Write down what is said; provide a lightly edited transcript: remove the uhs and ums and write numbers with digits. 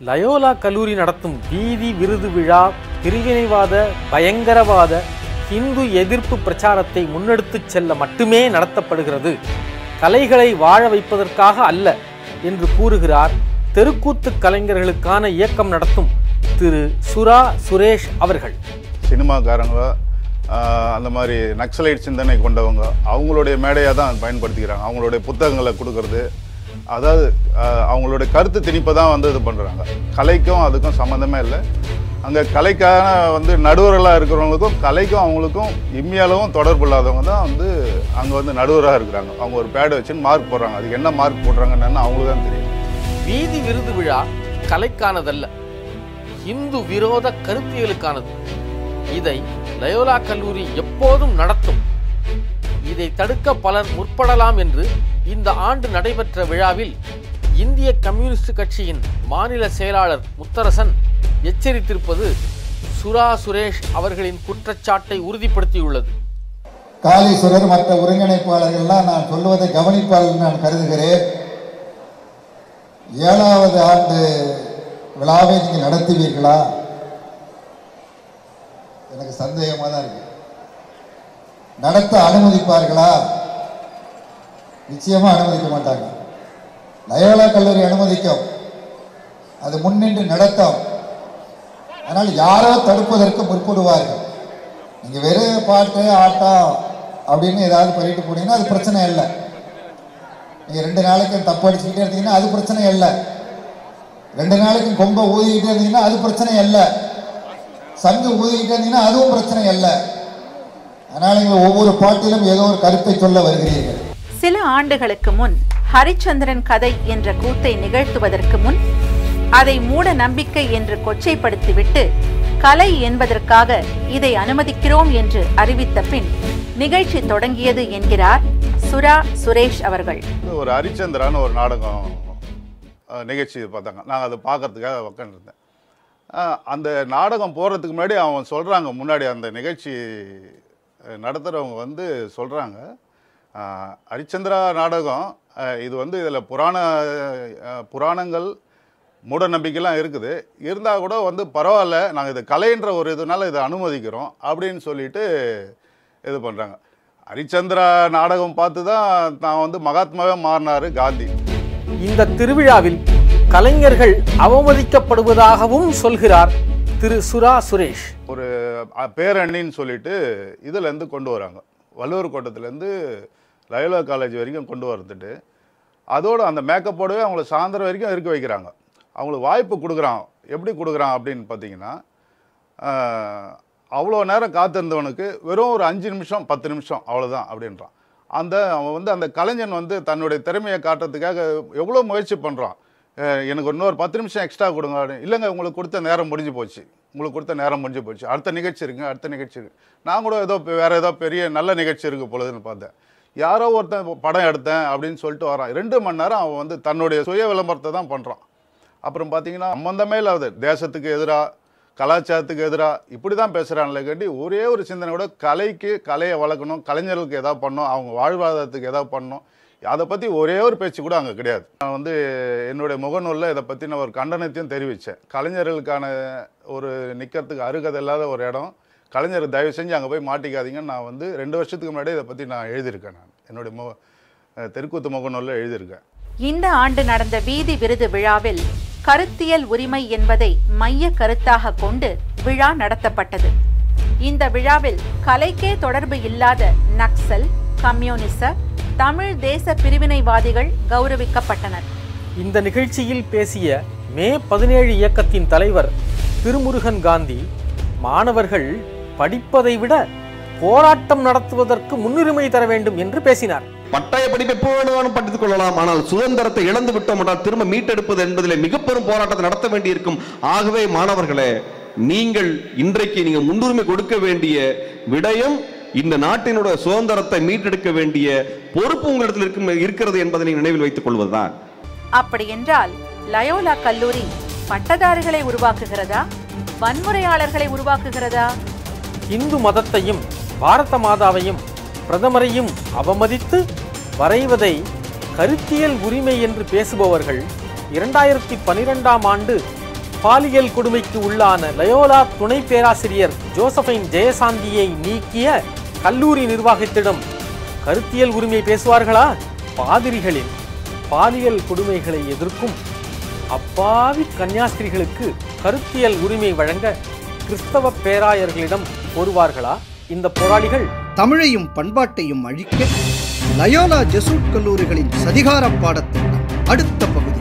Loyola கல்லூரி நடத்தும் வீதி விருது விழா பிரிவினைவாத பயங்கரவாத இந்து எதிர்ப்பு பிரச்சாரத்தை முன்னெடுத்துச் செல்ல மட்டுமே நடத்தப்படுகிறது, கலைகளை வாழ வைப்பதற்காக அல்ல என்று கூறுகிறார் தெருக்கூத்து கலைஞர்களுக்கான இயக்கம் நடத்தும் திரு சுரா சுரேஷ் அவர்கள். சினிமாக்காரங்க அந்த மாதிரி நக்சலைட் சிந்தனை கொண்டவங்க அவங்களுடைய மேடையாக தான் பயன்படுத்திக்கிறாங்க. அவங்களுடைய புத்தகங்களை கொடுக்கறது, அதாவது அவங்களுடைய கருத்து திணிப்பை தான் வந்து இது பண்ணுறாங்க. கலைக்கும் அதுக்கும் சம்மந்தமே இல்லை. அங்கே கலைக்கான வந்து நடுவர்களாக இருக்கிறவங்களுக்கும் கலைக்கும் அவங்களுக்கும் இம்மியளவும் தொடர்பு இல்லாதவங்க தான் வந்து அங்கே வந்து நடுவராக இருக்கிறாங்க. அவங்க ஒரு பேடை வச்சு மார்க் போடுறாங்க. அதுக்கு என்ன மார்க் போடுறாங்கன்னு அவங்களுக்கு தான் தெரியும். வீதி விருது விழா கலைக்கானதல்ல, இந்து விரோத கருத்தியலுக்கானது. இதை லயோலா கல்லூரி எப்போதும் நடத்தும். இதை தடுக்க பலர் முற்படலாம் என்று இந்த ஆண்டு நடைபெற்ற விழாவில் இந்திய கம்யூனிஸ்ட் கட்சியின் மாநில செயலாளர் முத்தரசன் எச்சரித்திருப்பது சுரா சுரேஷ் அவர்களின் குற்றச்சாட்டை உறுதிப்படுத்தியுள்ளது. காளீஸ்வரர் மற்ற ஒருங்கிணைப்பாளர்கள்லாம் நான் சொல்லுவதை கவனிப்பார்கள் நான் கருதுகிறேன். 7வது ஆண்டு விழாவை நீங்கள் நடத்துவீர்களா? எனக்கு சந்தேகமாக தான் இருக்கு. நடத்த அனுமதிப்பார்களா? நிச்சயமா அனுமதிக்க மாட்டாங்க. லயோலா கல்லூரி அனுமதிக்கும், அது முன்னின்று நடத்தும். அதனால் யாரோ தடுப்பதற்கு முற்படுவார்கள். நீங்கள் வெறும் பாட்டு ஆட்டம் அப்படின்னு ஏதாவது பண்ணிட்டு போனீங்கன்னா அது பிரச்சனை இல்லை. நீங்கள் 2 நாளைக்கு தப்பு அடிச்சுக்கிட்டே இருந்தீங்கன்னா அது பிரச்சனை இல்லை. 2 நாளைக்கு கொம்பை ஊதிக்கிட்டே இருந்தீங்கன்னா அது பிரச்சனை இல்லை. சங்கு ஊதிக்கிட்டே இருந்தீங்கன்னா அதுவும் பிரச்சனை இல்லை. அதனால் நீங்கள் ஒவ்வொரு பாட்டிலும் ஏதோ ஒரு கருத்தை சொல்ல வருகிறீர்கள். சில ஆண்டுகளுக்கு முன் ஹரிச்சந்திரன் கதை என்ற கூத்தை நிகழ்த்துவதற்கு முன் அதை மூட நம்பிக்கை என்று கொச்சைப்படுத்திவிட்டு கலை என்பதற்காக இதை அனுமதிக்கிறோம் என்று அறிவித்த பின் நிகழ்ச்சி தொடங்கியது என்கிறார் சுரா சுரேஷ் அவர்கள். ஒரு ஹரிச்சந்திரான்னு ஒரு நாடகம் நிகழ்ச்சி பார்த்தாங்க. நாங்கள் அதை பார்க்கறதுக்காக உட்காந்துருந்தேன். அந்த நாடகம் போகிறதுக்கு முன்னாடி அவன் சொல்கிறாங்க, முன்னாடி அந்த நிகழ்ச்சி நடத்துகிறவங்க வந்து சொல்கிறாங்க, ஹரிச்சந்திரா நாடகம் இது வந்து இதில் புராணங்கள் மூட நம்பிக்கைலாம் இருக்குது, இருந்தால் கூட வந்து பரவாயில்ல, நாங்கள் இது கலைன்ற ஒரு இதனால இதை அனுமதிக்கிறோம் அப்படின்னு சொல்லிட்டு இது பண்ணுறாங்க. ஹரிச்சந்திரா நாடகம் பார்த்து தான் நான் வந்து மகாத்மாவே மாறினார் காந்தி. இந்த திருவிழாவில் கலைஞர்கள் அவமதிக்கப்படுவதாகவும் சொல்கிறார் திரு சுரா சுரேஷ். ஒரு பேரணின்னு சொல்லிட்டு இதுலேருந்து கொண்டு வராங்க, வள்ளுவர் கோட்டத்துலேருந்து லயோலா காலேஜ் வரைக்கும் கொண்டு வரதுட்டு, அதோடு அந்த மேக்கப்போடவே அவங்கள சாயந்தரம் வரைக்கும் இருக்க வைக்கிறாங்க. அவங்களுக்கு வாய்ப்பு கொடுக்குறான். எப்படி கொடுக்குறான் அப்படின்னு பார்த்தீங்கன்னா, அவ்வளோ நேரம் காத்திருந்தவனுக்கு வெறும் ஒரு 5 நிமிஷம் 10 நிமிஷம் அவ்வளோதான் அப்படின்றான். அவன் வந்து அந்த கலைஞன் வந்து தன்னுடைய திறமையை காட்டுறதுக்காக எவ்வளோ முயற்சி பண்ணுறான். எனக்கு இன்னொரு 10 நிமிஷம் எக்ஸ்ட்ரா கொடுங்க அப்படின்னு. இல்லைங்க, உங்களுக்கு கொடுத்த நேரம் முடிஞ்சு போச்சு, அடுத்த நிகழ்ச்சி இருக்குது. நான் கூட வேறு ஏதோ பெரிய நல்ல நிகழ்ச்சி இருக்குது பொழுதுன்னு பார்த்தேன். யாரோ ஒருத்தன் படம் எடுத்தேன் அப்படின்னு சொல்லிட்டு வரான். 2 மணி நேரம் அவன் வந்து தன்னுடைய சுய விளம்பரத்தை தான் பண்ணுறான். அப்புறம் பார்த்தீங்கன்னா சம்பந்தமே இல்லாத தேசத்துக்கு எதிராக கலாச்சாரத்துக்கு எதிராக இப்படி தான் பேசுகிறாங்களே கட்டி ஒரே ஒரு சிந்தனை கூட கலையை வளர்க்கணும், கலைஞர்களுக்கு எதாவது பண்ணணும், அவங்க வாழ்வாதாரத்துக்கு எதாவது பண்ணணும், அதை பற்றி ஒரே ஒரு பேச்சு கூட அங்கே கிடையாது. நான் வந்து என்னுடைய முகநூலில் இதை பற்றி நான் ஒரு கண்டனத்தையும் தெரிவித்தேன். கலைஞர்களுக்கான ஒரு நிற்கிறதுக்கு அருகதை இல்லாத ஒரு இடம், கலைஞர் தயவு செஞ்சு அங்கே போய் மாட்டிக்காதீங்கன்னு நான் வந்து 2 வருஷத்துக்கு முன்னாடி இதை பற்றி நான் எழுதியிருக்கேன். நான் என்னுடைய தெருக்கூத்து முகநூலில் எழுதியிருக்கேன். இந்த ஆண்டு நடந்த வீதி விருது விழாவில் கருத்தியல் உரிமை என்பதை மைய கருத்தாக கொண்டு விழா நடத்தப்பட்டது. இந்த விழாவில் கலைக்கே தொடர்பு இல்லாத நக்சல், கம்யூனிச, தமிழ் தேச பிரிவினைவாதிகள் கௌரவிக்கப்பட்டனர். இந்த நிகழ்ச்சியில் பேசிய மே 17 இயக்கத்தின் தலைவர் திருமுருகன் காந்தி, மாணவர்கள் படிப்பதை விட போராட்டம் நடத்துவதற்கு முன்னுரிமை தர வேண்டும் என்று பேசினார். பட்டய படிப்பை எப்போ வேணுமானும் படித்துக் கொள்ளலாம், ஆனால் சுதந்திரத்தை இழந்து விட்டோம் என்றால் திரும்ப மீட்டெடுப்பது என்பதிலே மிக பெரும் போராட்டத்தை நடத்த வேண்டியிருக்கும். ஆகவே மாணவர்களே, நீங்கள் இன்றைக்கு நீங்க முன்னுரிமை கொடுக்க வேண்டிய விடயம் இந்த நாட்டினுடைய சுதந்திரத்தை மீட்டெடுக்க வேண்டிய பொறுப்பு உங்களிடத்தில் இருக்கிறது என்பதை நினைவில் வைத்துக் கொள்வதுதான். அப்படி என்றால் லயோலா கல்லூரி பட்டதாரிகளை உருவாக்குகிறதா, வன்முறையாளர்களை உருவாக்குகிறதா? இந்து மதத்தையும் பாரத மாதாவையும் பிரதமரையும் அவமதித்து வரைவதை கருத்தியல் உரிமை என்று பேசுபவர்கள் 2012ஆம் ஆண்டு பாலியல் கொடுமைக்கு உள்ளான லயோலா துணை பேராசிரியர் ஜோசபைன் ஜெயசாந்தியை நீக்கிய கல்லூரி நிர்வாகத்திடம் கருத்தியல் உரிமை பேசுவார்களா? பாதிரிகளின் பாலியல் கொடுமைகளை எதிர்க்கும் அப்பாவி கன்னியாஸ்திரிகளுக்கு கருத்தியல் உரிமை வழங்க கிறிஸ்தவ பேராயர்களிடம் கோருவார்களா இந்த போராளிகள்? தமிழையும் பண்பாட்டையும் அழிக்க லயோலா ஜெசூட் கல்லூரிகளின் சதிகார பாடத்திட்டம் அடுத்த பகுதி.